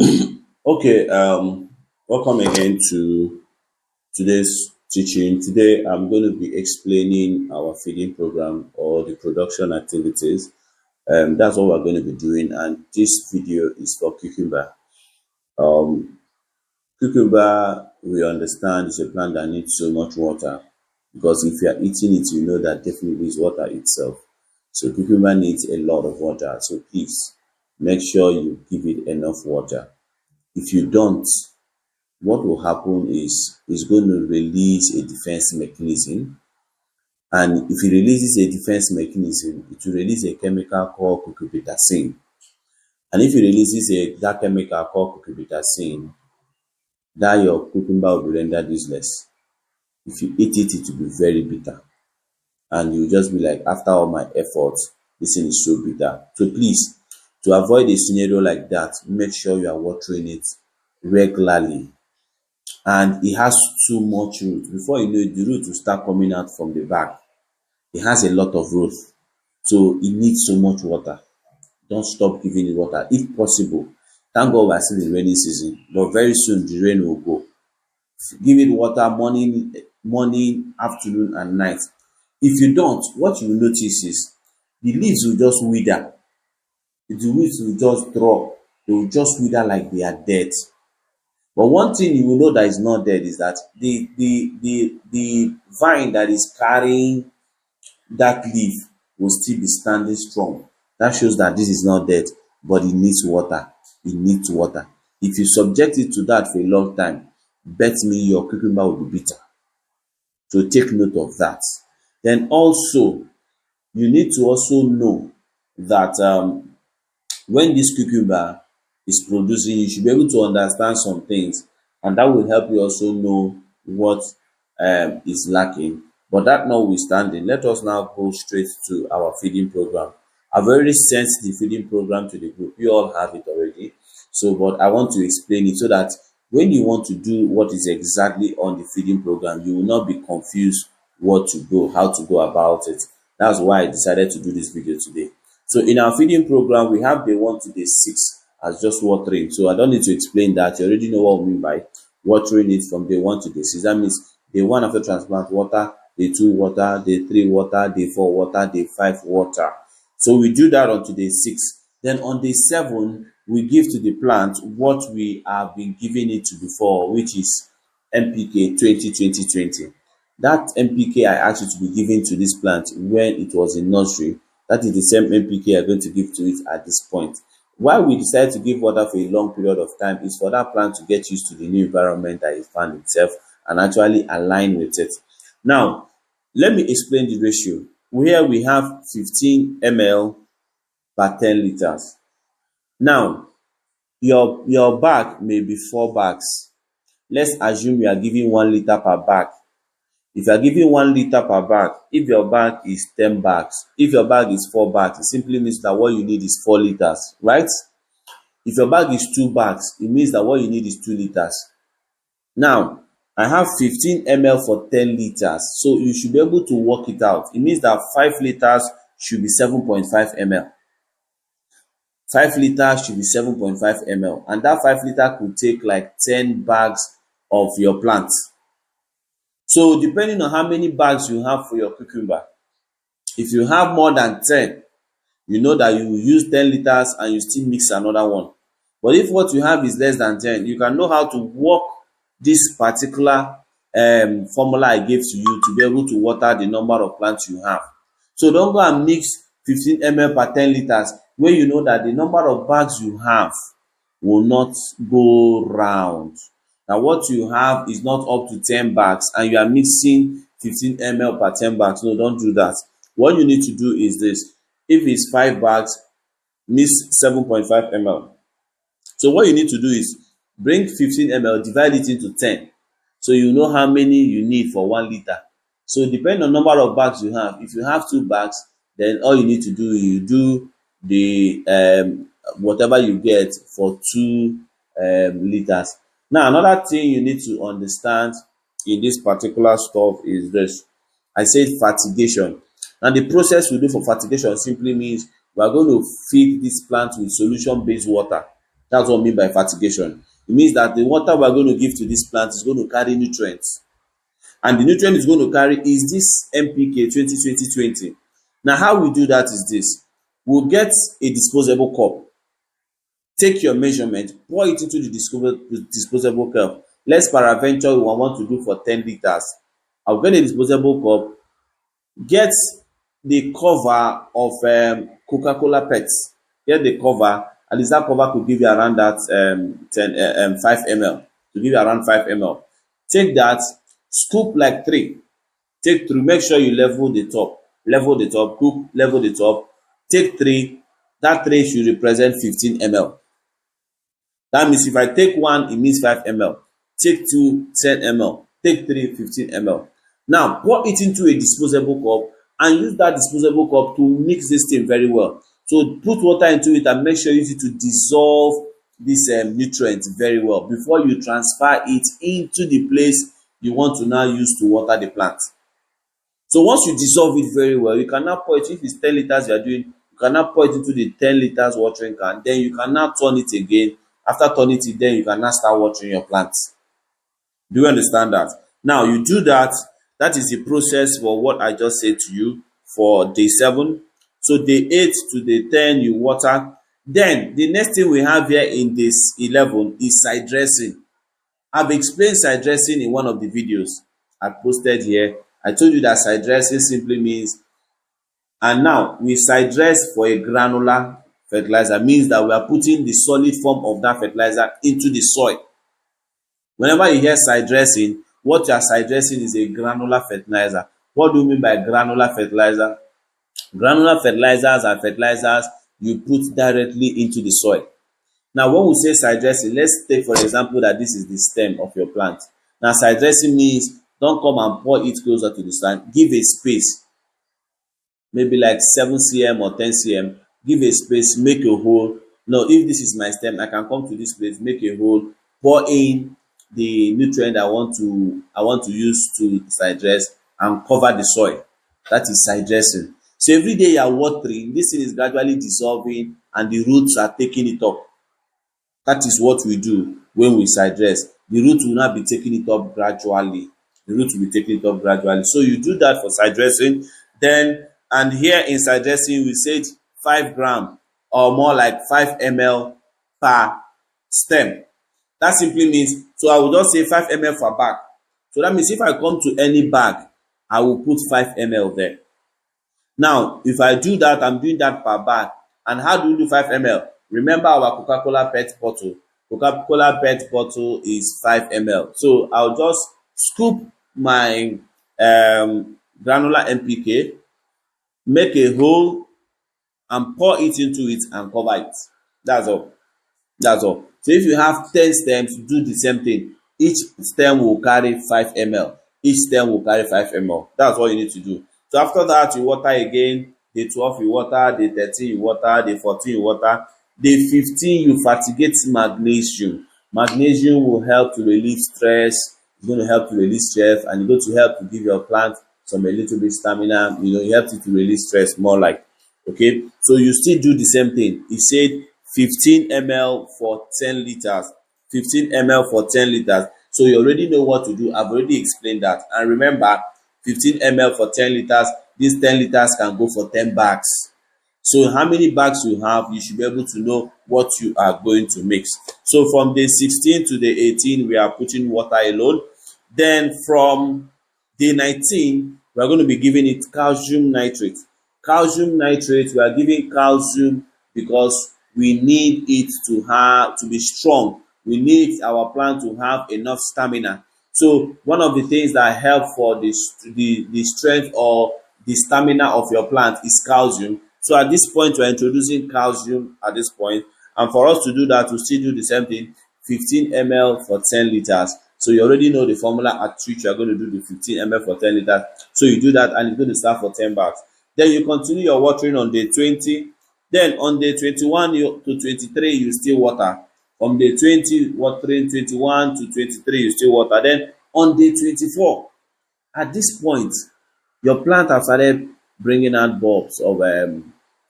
Okay, welcome again to today's teaching. Today I'm going to be explaining our feeding program or the production activities. That's what we're going to be doing, and this video is for cucumber. Um, Cucumber, we understand, is a plant that needs so much water because if you are eating it, you know that definitely is water itself. So cucumber needs a lot of water. So please make sure you give it enough water. If you don't, what will happen is it's going to release a defense mechanism. And if it releases a defense mechanism, it will release a chemical called cucurbitacin. And if it releases that chemical called cucurbitacin, that your cucumber will be rendered useless. If you eat it, it will be very bitter. And you'll just be like, after all my efforts, this thing is so bitter. So please, to avoid a scenario like that, make sure you are watering it regularly, and it has too much root. Before you know it, the root will start coming out from the back. It has a lot of root, so it needs so much water. Don't stop giving it water if possible. Thank God we are still in rainy season, but very soon the rain will go. Give it water morning, afternoon, and night. If you don't, what you will notice is the leaves will just wither. The leaves will just drop. They will just wither like they are dead. But one thing you will know that is not dead is that the vine that is carrying that leaf will still be standing strong. That shows that this is not dead, but it needs water. It needs water. If you subject it to that for a long time, bet me your cucumber will be bitter. So take note of that. Then also, you need to also know that when this cucumber is producing, you should be able to understand some things, and that will help you also know what is lacking. But that notwithstanding, let us now go straight to our feeding program. I've already sent the feeding program to the group. You all have it already. So, but I want to explain it so that when you want to do what is exactly on the feeding program, you will not be confused how to go about it. That's why I decided to do this video today. So in our feeding program, we have day 1 to day 6 as just watering. So I don't need to explain that. You already know what we mean by watering it from day 1 to day 6. That means day 1 after transplant, water; day 2, water; day 3, water; day 4, water; day 5, water. So we do that on day 6. Then on day 7, we give to the plant what we have been giving it to before, which is NPK 20-20-20. That NPK I asked you to be given to this plant when it was in nursery, that is the same NPK you are going to give to it at this point. Why we decide to give water for a long period of time is for that plant to get used to the new environment that it found itself and actually align with it. Now, let me explain the ratio. Here we have 15 ml per 10 liters. Now, your bag may be 4 bags. Let's assume you are giving 1 liter per bag. If you are giving 1 liter per bag, if your bag is 10 bags, if your bag is 4 bags, it simply means that what you need is 4 liters, right? If your bag is 2 bags, it means that what you need is 2 liters. Now, I have 15 ml for 10 liters, so you should be able to work it out. It means that 5 liters should be 7.5 ml. 5 liters should be 7.5 ml, and that 5 liter could take like 10 bags of your plant. So depending on how many bags you have for your cucumber, if you have more than 10, you know that you will use 10 liters and you still mix another one. But if what you have is less than 10, you can know how to work this particular formula I gave to you to be able to water the number of plants you have. So don't go and mix 15 ml per 10 liters when you know that the number of bags you have will not go round. Now what you have is not up to 10 bags and you are mixing 15 ml per 10 bags. No, don't do that. What you need to do is this. If it's 5 bags, mix 7.5 ml. So what you need to do is bring 15 ml, divide it into 10. So you know how many you need for 1 liter. So depending on number of bags you have, if you have 2 bags, then all you need to do is you do the whatever you get for 2 liters. Now, another thing you need to understand in this particular stuff is this. I said fertigation. And the process we do for fertigation simply means we are going to feed this plant with solution-based water. That's what I mean by fertigation. It means that the water we're going to give to this plant is going to carry nutrients. And the nutrient it's going to carry is this NPK 20-20-20. Now, how we do that is this. We'll get a disposable cup. Take your measurement, pour it into the disposable cup. Let's paraventure we want to do for 10 liters. I'll get a disposable cup, get the cover of Coca-Cola pets. Get the cover, at least that cover could give you around that 5 ml. To give you around 5 ml. Take that, scoop like 3. Take 3, make sure you level the top. Level the top, scoop, level the top. Take 3, that 3 should represent 15 ml. That means if I take 1, it means 5 ml. Take 2, 10 ml. Take 3, 15 ml. Now, pour it into a disposable cup and use that disposable cup to mix this thing very well. So put water into it and make sure you use it to dissolve this nutrient very well before you transfer it into the place you want to now use to water the plant. So once you dissolve it very well, you can now pour it. If it's 10 liters you are doing, you can now pour it into the 10 liters watering can. Then you can now turn it again. After turning it, then you can now start watering your plants. Do you understand that? Now you do that. That is the process for what I just said to you for day 7. So day 8 to day 10, you water. Then the next thing we have here in this 11 is side dressing. I've explained side dressing in one of the videos I posted here. I told you that side dressing simply means, and now we side dress for a granular fertilizer, means that we are putting the solid form of that fertilizer into the soil. Whenever you hear side dressing, what you are side dressing is a granular fertilizer. What do you mean by granular fertilizer? Granular fertilizers are fertilizers you put directly into the soil. Now, when we say side dressing, let's take for example that this is the stem of your plant. Now, side dressing means don't come and pour it closer to the sun. Give a space, maybe like 7 cm or 10 cm. Give a space, make a hole. Now, if this is my stem, I can come to this place, make a hole, pour in the nutrient I want to use to side dress and cover the soil. That is side dressing. So every day you are watering, this thing is gradually dissolving and the roots are taking it up. That is what we do when we side dress. The roots will not be taking it up gradually. The roots will be taking it up gradually. So you do that for side dressing. Then, and here in side dressing, we said 5 gram or more like 5 ml per stem. That simply means, so I will just say 5 ml per bag. So that means if I come to any bag, I will put 5 ml there. Now, if I do that, I'm doing that per bag. And how do we do 5 ml? Remember our Coca-Cola PET bottle. Coca-Cola PET bottle is 5 ml. So I'll just scoop my granular NPK, make a hole, and pour it into it and cover it. That's all. That's all. So if you have 10 stems, do the same thing. Each stem will carry 5 ml. Each stem will carry 5 ml. That's all you need to do. So after that, you water again. Day 12, you water. Day 13, you water. Day 14, you water. Day 15, you fertigate magnesium. Magnesium will help to relieve stress. It's going to help to release stress, and it's going to help to give your plant a little bit stamina. It helps it to release stress more like. Okay, so you still do the same thing. He said 15 ml for 10 liters. 15 ml for 10 liters. So you already know what to do. I've already explained that. And remember, 15 ml for 10 liters. These 10 liters can go for 10 bags. So how many bags you have, you should be able to know what you are going to mix. So from day 16 to day 18, we are putting water alone. Then from day 19, we are going to be giving it calcium nitrate. Calcium nitrate, we are giving calcium because we need it to be strong. We need our plant to have enough stamina. So one of the things that help for the strength or the stamina of your plant is calcium. So at this point, we're introducing calcium at this point. And for us to do that, we still do the same thing, 15 ml for 10 liters. So you already know the formula at which you are going to do the 15 ml for 10 liters. So you do that and it's going to start for 10 bags. Then you continue your watering on day 20. Then on day 21 to 23, you still water. From day 20, watering 21 to 23, you still water. Then on day 24, at this point, your plant has started bringing out bulbs of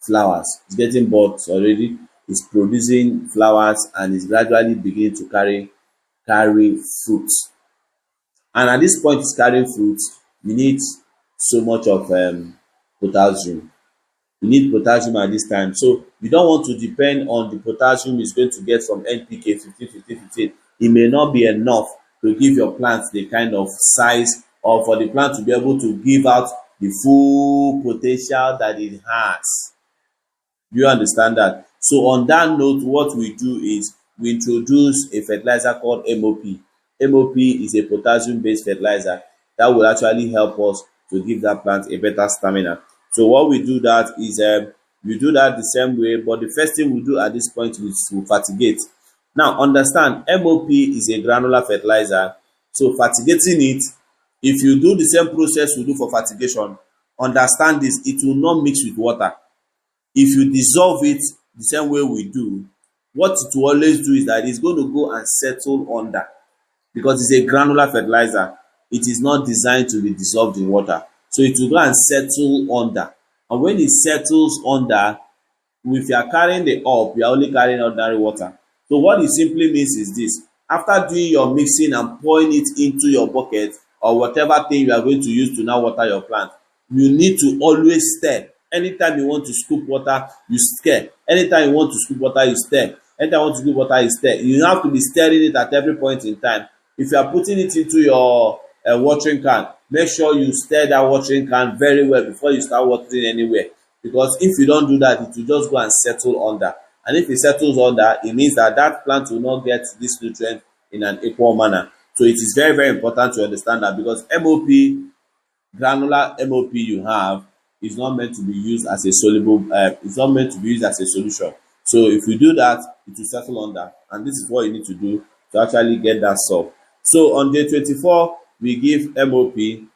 flowers. It's getting bulbs already. is producing flowers and is gradually beginning to carry fruit. And at this point it's carrying fruit, you need so much of potassium. You need potassium at this time. So you don't want to depend on the potassium it's going to get from NPK 15 15 15. It may not be enough to give your plant the kind of size, or for the plant to be able to give out the full potential that it has. Do you understand that? So on that note, what we do is we introduce a fertilizer called MOP. MOP is a potassium-based fertilizer that will actually help us to give that plant a better stamina. So what we do that is we do that the same way, but the first thing we do at this point is to fertigate. Now understand, MOP is a granular fertilizer. So fertigating it, if you do the same process we do for fertigation, understand this, it will not mix with water. If you dissolve it the same way we do, what it will always do is that it's going to go and settle under, because it's a granular fertilizer. It is not designed to be dissolved in water. So it will go and settle under. And when it settles under, if you are carrying the up, you are only carrying ordinary water. So what it simply means is this: after doing your mixing and pouring it into your bucket or whatever thing you are going to use to now water your plant, you need to always stir. Anytime you want to scoop water, you stir. Anytime you want to scoop water, you stir. Anytime you want to scoop water, you stir. You have to be stirring it at every point in time. If you are putting it into your watering can, make sure you stir that watering can very well before you start watering anywhere. Because if you don't do that, it will just go and settle under. And if it settles under, it means that that plant will not get this nutrient in an equal manner. So it is very, very important to understand that, because MOP, granular MOP you have, is not meant to be used as a soluble, it's not meant to be used as a solution. So if you do that, it will settle under. And this is what you need to do to actually get that solved. So on day 24, we give MOP 15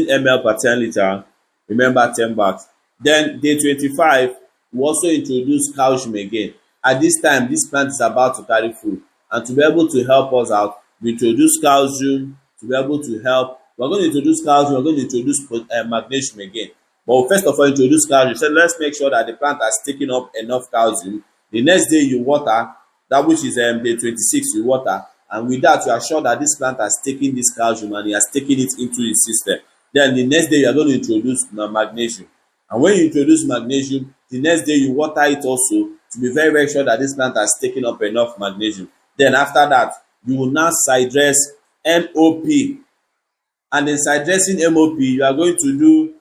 ml per 10 liter, remember 10 bags. Then day 25, we also introduce calcium again. At this time, this plant is about to carry fruit. And to be able to help us out, we introduce calcium to be able to help. We're going to introduce calcium, we're going to introduce magnesium again. But first of all, introduce calcium. So let's make sure that the plant has taken up enough calcium. The next day you water, that which is day 26, you water. And with that, you are sure that this plant has taken this calcium and it has taken it into its system. Then the next day, you are going to introduce magnesium. And when you introduce magnesium, the next day you water it also to be very, very sure that this plant has taken up enough magnesium. Then after that, you will now side dress MOP. And in side dressing MOP, you are going to do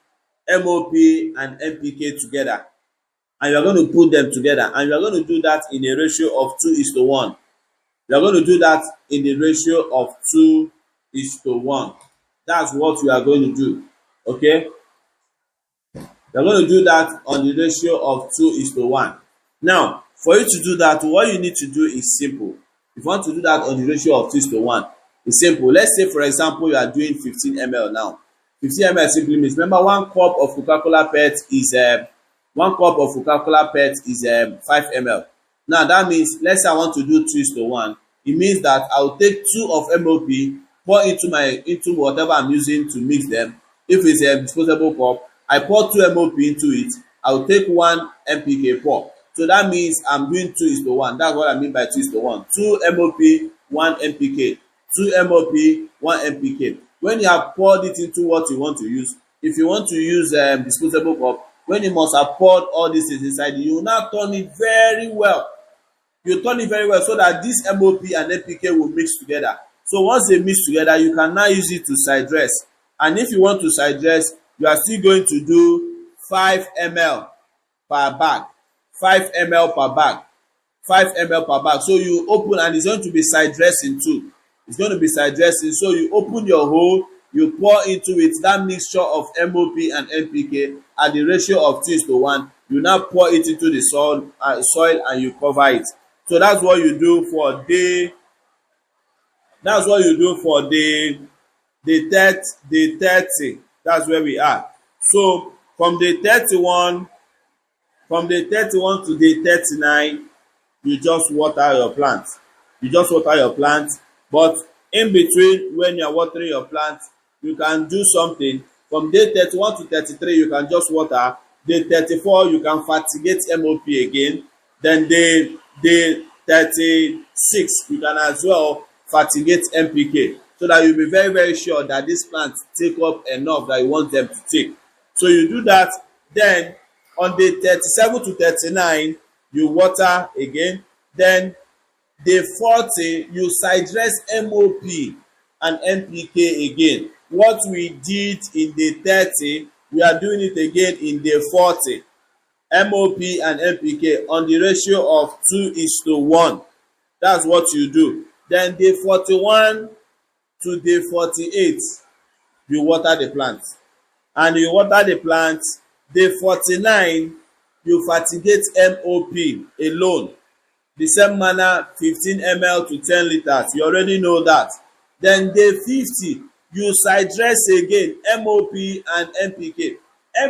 MOP and NPK together. And you are going to put them together. And you are going to do that in a ratio of 2:1. You are going to do that in the ratio of 2:1. That's what you are going to do. Okay? You are going to do that on the ratio of 2:1. Now, for you to do that, what you need to do is simple. If you want to do that on the ratio of 2:1, it's simple. Let's say, for example, you are doing 15 ml now. 15 ml simply means, remember, one cup of Coca-Cola PET is 5 ml. Now that means, let's say I want to do 2:1. It means that I'll take 2 of MOP, pour into whatever I'm using to mix them. If it's a disposable cup, I pour 2 MOP into it. I'll take 1 NPK pour. So that means I'm doing 2:1. That's what I mean by 2:1. 2 MOP, 1 NPK. 2 MOP, 1 NPK. When you have poured it into what you want to use, if you want to use disposable cup, when you must have poured all these things inside, you will now turn it very well. You turn it very well so that this MOP and NPK will mix together. So once they mix together, you can now use it to side dress. And if you want to side dress, you are still going to do 5 ml per bag. 5 ml per bag. 5 ml per bag. So you open, and it's going to be side dressing too. It's going to be side dressing. So you open your hole, you pour into it that mixture of MOP and NPK at the ratio of 2:1. You now pour it into the soil and you cover it. So that's what you do for day. That's what you do for day 30. That's where we are. So from day 31 to day 39, you just water your plant. You just water your plant. But in between, when you're watering your plant, you can do something. From day 31 to 33, you can just water. Day 34, you can fertigate MOP again. Then day 36, you can as well fertigate NPK, so that you'll be very, very sure that these plants take up enough that you want them to take. So you do that. Then on day 37 to 39, you water again. Then day 40, you side dress MOP and NPK again. What we did in day 30, we are doing it again in day 40. MOP and NPK on the ratio of 2:1. That's what you do. Then day 41 to day 48, you water the plant. And you water the plant. Day 49, you fertigate MOP alone. The same manner, 15 ml to 10 liters. You already know that. Then day 50, you side dress again, MOP and NPK.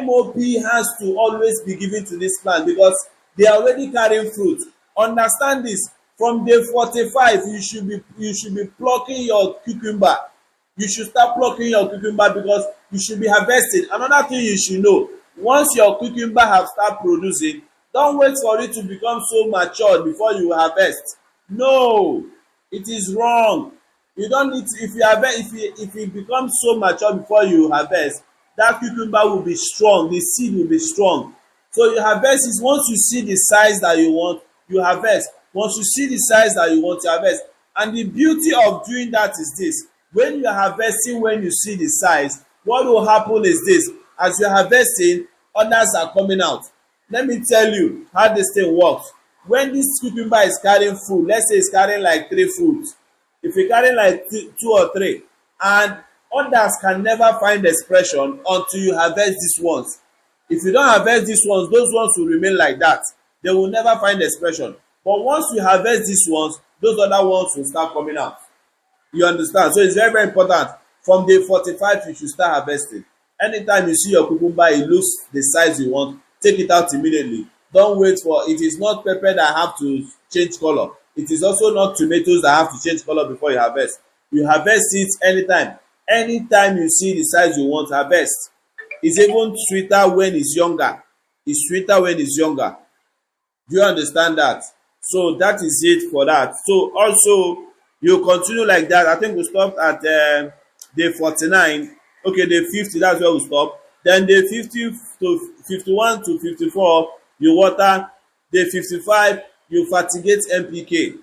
MOP has to always be given to this plant because they are already carrying fruit. Understand this. From day 45, you should be plucking your cucumber. You should start plucking your cucumber because you should be harvesting. Another thing you should know, once your cucumber have start producing, don't wait for it to become so matured before you harvest. No, it is wrong. You don't need to, if it becomes so mature before you harvest, that cucumber will be strong, the seed will be strong. So you harvest is once you see the size that you want, you harvest. Once you see the size that you want, you harvest. And the beauty of doing that is this: when you are harvesting, when you see the size, what will happen is this: as you are harvesting, others are coming out. Let me tell you how this thing works. When this cucumber is carrying food, let's say it's carrying like 3 fruits. If you carry like 2 or 3, and others can never find expression until you harvest these ones. If you don't harvest these ones, those ones will remain like that. They will never find expression. But once you harvest these ones, those other ones will start coming out. You understand? So it's very, very important. From day 45, you should start harvesting. Anytime you see your cucumber, it looks the size you want, take it out immediately. Don't wait for it. Is not pepper that have to change color. It is also not tomatoes that have to change color before you harvest. You harvest it anytime. Anytime you see the size you want, harvest. It's even sweeter when it's younger. It's sweeter when it's younger. Do you understand that? So that is it for that. So also, you continue like that. I think we stopped at day 49. Okay, day 50, that's where we stop. Then day 50 to 51 to 54, you water. Day 55, you fertigate NPK.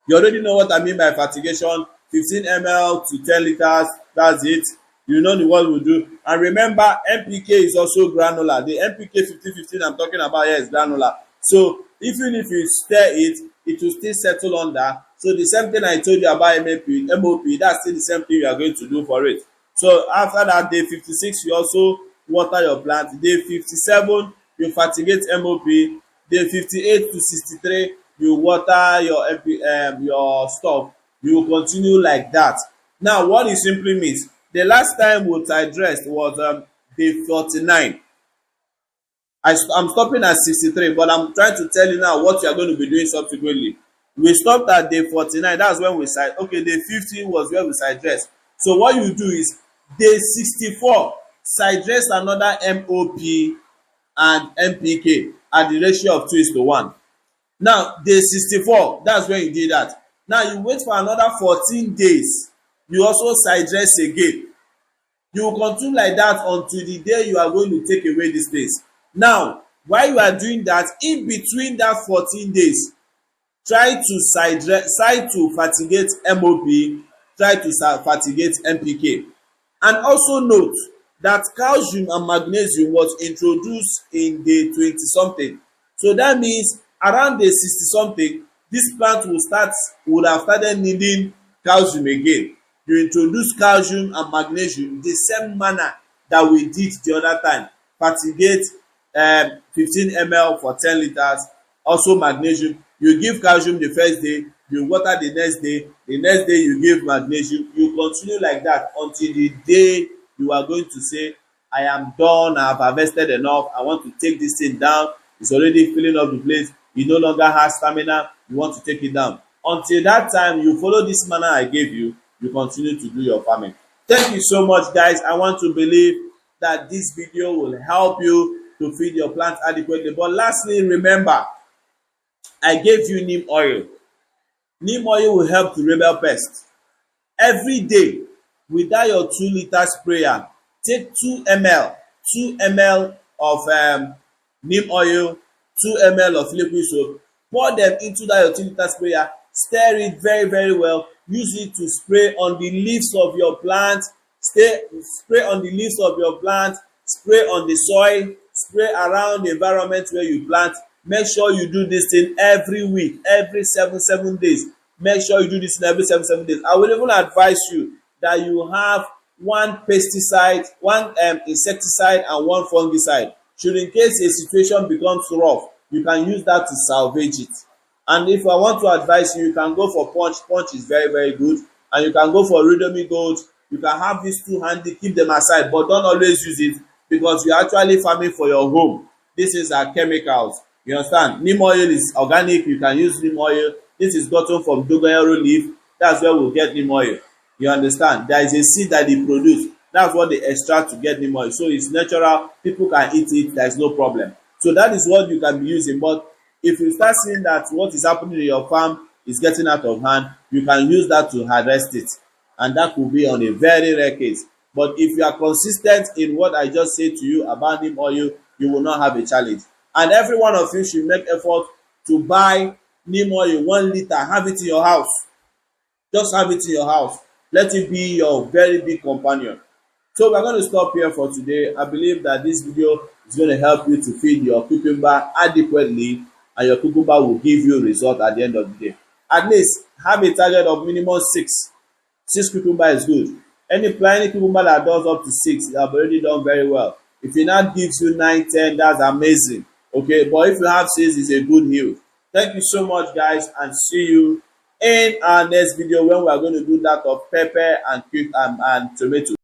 You already know what I mean by fertigation. 15 ml to 10 liters, that's it. You know the word we do. And remember, NPK is also granular. The NPK 50-15 I'm talking about here is granular. So even if you stir it, it will still settle under. So the same thing I told you about MOP, that's still the same thing you are going to do for it. So after that, day 56, you also water your plant. Day 57, you fertigate MOP. Day 58 to 63, you water your stuff. You will continue like that. Now, what it simply means, the last time we addressed was day 49. I'm stopping at 63, but I'm trying to tell you now what you are going to be doing subsequently. We stopped at day 49. That's when we side. Okay, day 50 was where we side dress. So what you do is day 64, side dress another MOP and NPK at the ratio of 2:1. Now, day 64, that's when you did that. Now, you wait for another 14 days. You also side dress again. You will continue like that until the day you are going to take away these days. Now, while you are doing that, in between that 14 days, try to fertigate MOP, try to fertigate NPK. And also note that calcium and magnesium was introduced in day 20-something. So that means around day 60-something, this plant would have started needing calcium again. You introduce calcium and magnesium the same manner that we did the other time. Fertigate 15 ml for 10 liters. Also magnesium. You give calcium the first day, you water the next day you give magnesium. You continue like that until the day you are going to say, I am done, I have harvested enough, I want to take this thing down. It's already filling up the place. You no longer have stamina, you want to take it down. Until that time, you follow this manner I gave you, you continue to do your farming. Thank you so much, guys. I want to believe that this video will help you to feed your plants adequately. But lastly, remember, I gave you neem oil. Neem oil will help to repel pests. Every day, with that your 2 liter sprayer, take 2 ml, 2 ml of neem oil, 2 ml of liquid soap, pour them into that your 2 liter sprayer, stir it very very well, use it to spray on the leaves of your plant, spray on the leaves of your plant, spray on the soil, spray around the environment where you plant. Make sure you do this thing every week, every 7 days. Make sure you do this thing every 7 days. I will even advise you that you have one pesticide, one insecticide and one fungicide. Should in case a situation becomes rough, you can use that to salvage it. And if I want to advise you, you can go for punch. Punch is very very good. And you can go for Redomi Gold. You can have these two handy, keep them aside, but don't always use it because you're actually farming for your home. This is chemicals. You understand? Neem oil is organic. You can use neem oil. This is gotten from dogoyaro leaf. That's where we'll get neem oil. You understand? There is a seed that they produce. That's what they extract to get neem oil. So it's natural. People can eat it. There is no problem. So that is what you can be using. But if you start seeing that what is happening in your farm is getting out of hand, you can use that to arrest it. And that could be on a very rare case. But if you are consistent in what I just said to you about neem oil, you will not have a challenge. And every one of you should make effort to buy neem oil 1 liter. Have it in your house. Just have it in your house. Let it be your very big companion. So we're going to stop here for today. I believe that this video is going to help you to feed your cucumber adequately, and your cucumber will give you a result at the end of the day. At least have a target of minimum 6. 6 cucumber is good. Any cucumber that does up to 6, you have already done very well. If it now gives you 9, 10, that's amazing. Okay, but if you have 6, it's a good yield. Thank you so much, guys, and see you in our next video when we are going to do that of pepper and tomato.